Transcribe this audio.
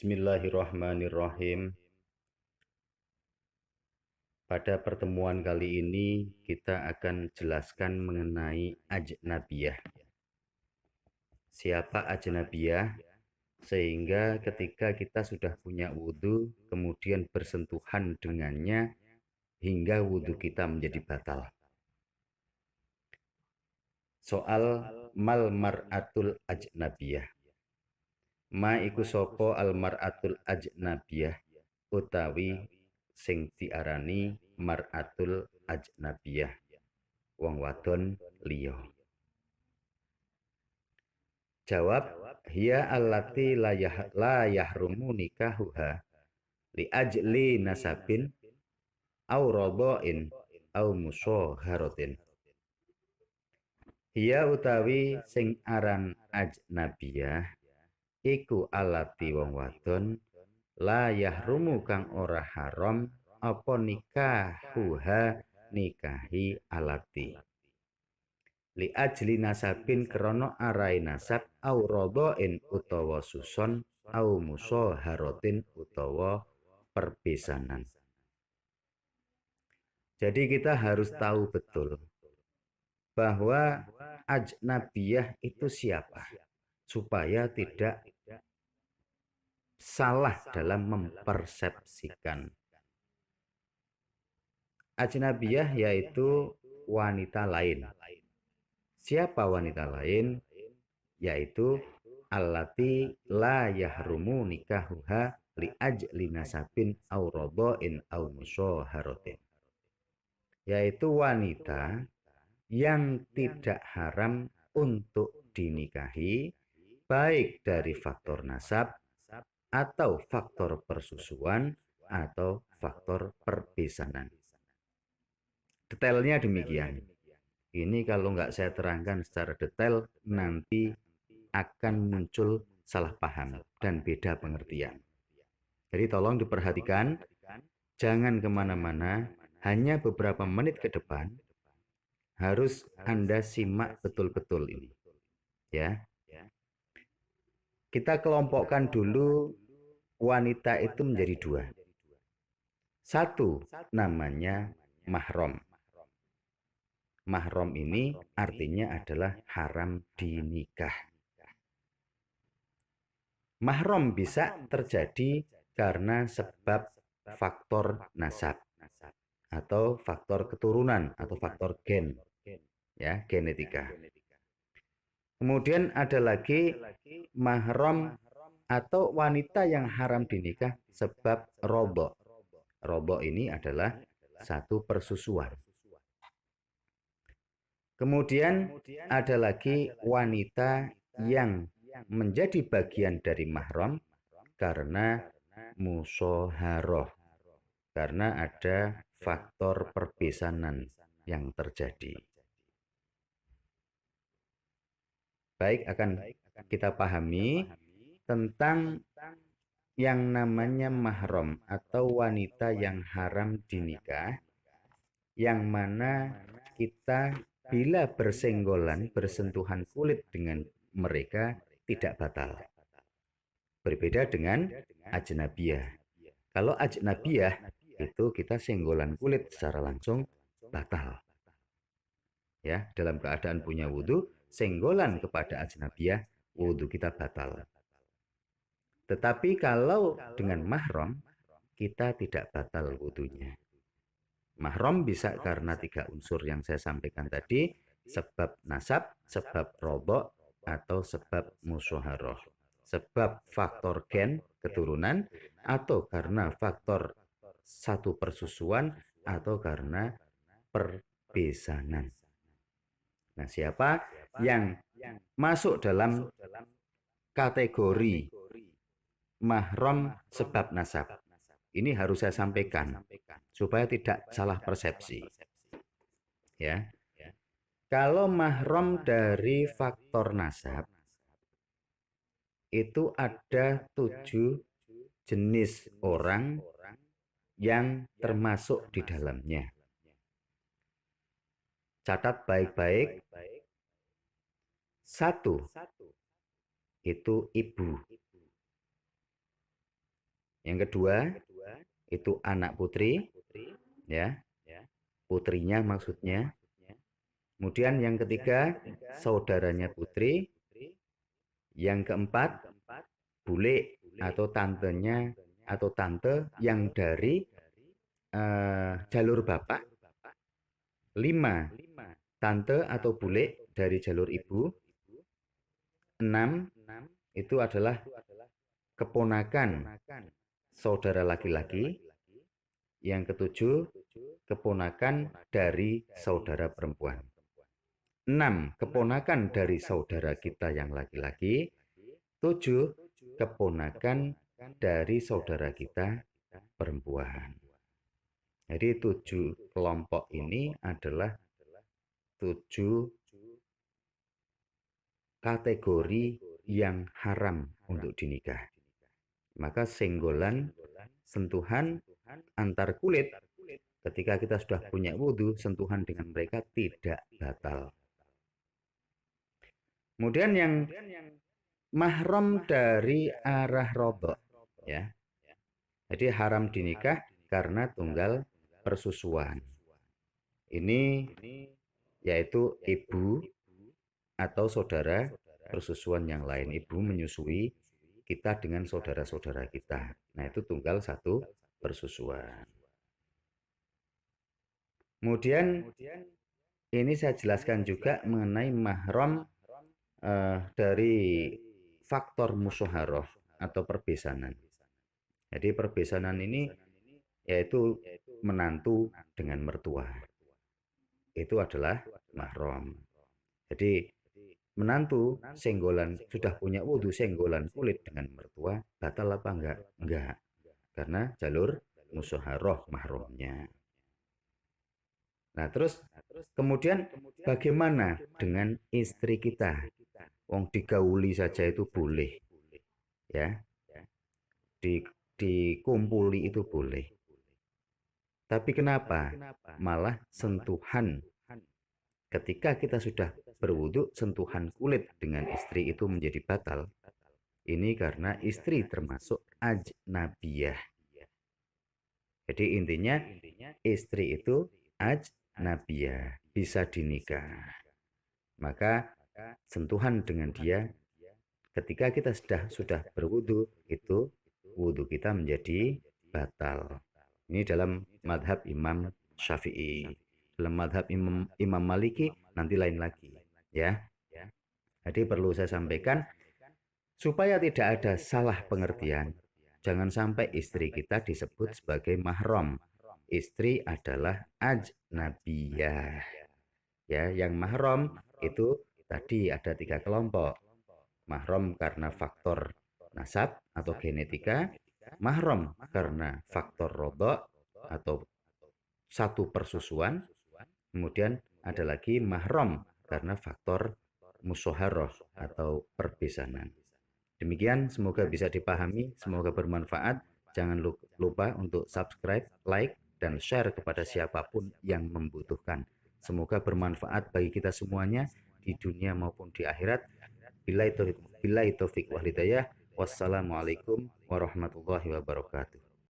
Bismillahirrahmanirrahim. Pada pertemuan kali ini kita akan jelaskan mengenai ajnabiyah. Siapa ajnabiyah? Sehingga ketika kita sudah punya wudhu, kemudian bersentuhan dengannya hingga wudhu kita menjadi batal. Soal mal mar'atul ajnabiyah. Ma iku sopo al mar'atul ajnabiyah utawi sing diarani mar'atul ajnabiyah, wong wadon liya. Jawab, hiya allati la yahrumu nikahuha li ajli nasabin au radhain au musyaharatin. Hiya utawi sing aran ajnabiyah iku allati wong wadon la yahrumu kang ora haram apa nikahuha nikahi alati li ajli nasabin krono arai nasab au radhain utawa suson au musyaharatin utawa perpisanan. Jadi kita harus tahu betul bahwa ajnabiyah itu siapa supaya tidak salah dalam mempersepsikan. Ajnabiyah yaitu wanita lain. Siapa wanita lain? Yaitu allati la yahrumu nikahuha li ajli nasabin au radhain au musyaharatin. Yaitu wanita yang tidak haram untuk dinikahi baik dari faktor nasab atau faktor persusuan atau faktor perpisanan. Detailnya demikian. Ini kalau nggak saya terangkan secara detail, nanti akan muncul salah paham dan beda pengertian. Jadi tolong diperhatikan, jangan kemana-mana, hanya beberapa menit ke depan, harus Anda simak betul-betul ini. Ya, kita kelompokkan dulu wanita itu menjadi dua. Satu, namanya mahram. Mahram ini artinya adalah haram dinikah. Mahram bisa terjadi karena sebab faktor nasab atau faktor keturunan atau faktor gen, ya, genetika. Kemudian ada lagi mahram atau wanita yang haram dinikah sebab rodok. Rodok ini adalah satu persusuan. Kemudian ada lagi wanita yang menjadi bagian dari mahram karena musyaharah, karena ada faktor perpisanan yang terjadi. Baik, akan kita pahami tentang yang namanya mahram atau wanita yang haram dinikah, yang mana kita bila bersenggolan, bersentuhan kulit dengan mereka tidak batal. Berbeda dengan ajnabiyah. Kalau ajnabiyah itu kita senggolan kulit secara langsung batal. Ya, dalam keadaan punya wudhu, senggolan kepada ajnabiyah, wudhu kita batal. Tetapi kalau dengan mahram, kita tidak batal wudhunya. Mahram bisa karena tiga unsur yang saya sampaikan tadi, sebab nasab, sebab rodok, atau sebab musyaharah. Sebab faktor gen, keturunan, atau karena faktor satu persusuan, atau karena perbesanan. Nah, siapa yang masuk dalam kategori mahram sebab nasab? Ini harus saya sampaikan supaya tidak salah persepsi. Ya. Kalau mahram dari faktor nasab itu ada 7 jenis orang yang termasuk di dalamnya. Catat baik-baik. 1 itu ibu. Yang kedua itu anak putri, ya, putrinya maksudnya. Kemudian yang ketiga saudaranya putri. Yang keempat bule atau tantenya atau tante yang dari jalur bapak. 5 tante atau bule dari jalur ibu. 6 itu adalah keponakan saudara laki-laki. Yang ketujuh keponakan dari saudara perempuan. 6 keponakan dari saudara kita yang laki-laki. 7 keponakan dari saudara kita perempuan. Jadi 7 kelompok ini adalah 7 kategori yang haram untuk dinikah. Maka senggolan, sentuhan antar kulit ketika kita sudah punya wudhu, sentuhan dengan mereka tidak batal. Kemudian yang mahram dari arah rodok, ya. Jadi haram dinikah karena tunggal persusuan. Ini yaitu ibu atau saudara persusuan yang lain. Ibu menyusui kita dengan saudara-saudara kita. Nah, itu tunggal satu persusuan. Kemudian ini saya jelaskan juga mengenai mahram dari faktor musyawarah atau perbesanan. Jadi perbesanan ini yaitu menantu dengan mertua. Itu adalah mahram. Jadi menantu senggolan sudah punya wudhu senggolan kulit dengan mertua batal apa enggak? Enggak. Karena jalur musyawarah mahramnya. Nah, terus kemudian bagaimana dengan istri kita? Wong digauli saja itu boleh. Ya. Dikumpuli itu boleh. Tapi kenapa malah sentuhan ketika kita sudah berwudu, sentuhan kulit dengan istri itu menjadi batal? Ini karena istri termasuk ajnabiyah. Jadi intinya istri itu ajnabiyah, bisa dinikah. Maka sentuhan dengan dia ketika kita sudah berwudu, itu wudu kita menjadi batal. Ini dalam madhab Imam Syafi'i. Dalam madhab Imam Maliki nanti lain lagi, ya. Jadi perlu saya sampaikan supaya tidak ada salah pengertian. Jangan sampai istri kita disebut sebagai mahram. Istri adalah ajnabiyah. Ya, yang mahram itu tadi ada 3 kelompok. Mahram karena faktor nasab atau genetika, mahram karena faktor rodok atau satu persusuan, kemudian ada lagi mahram karena faktor musyawarah atau perbesanan. Demikian, semoga bisa dipahami, semoga bermanfaat. Jangan lupa untuk subscribe, like, dan share kepada siapapun yang membutuhkan. Semoga bermanfaat bagi kita semuanya di dunia maupun di akhirat. Billahi taufiq wal hidayah. Wassalamualaikum warahmatullahi wabarakatuh.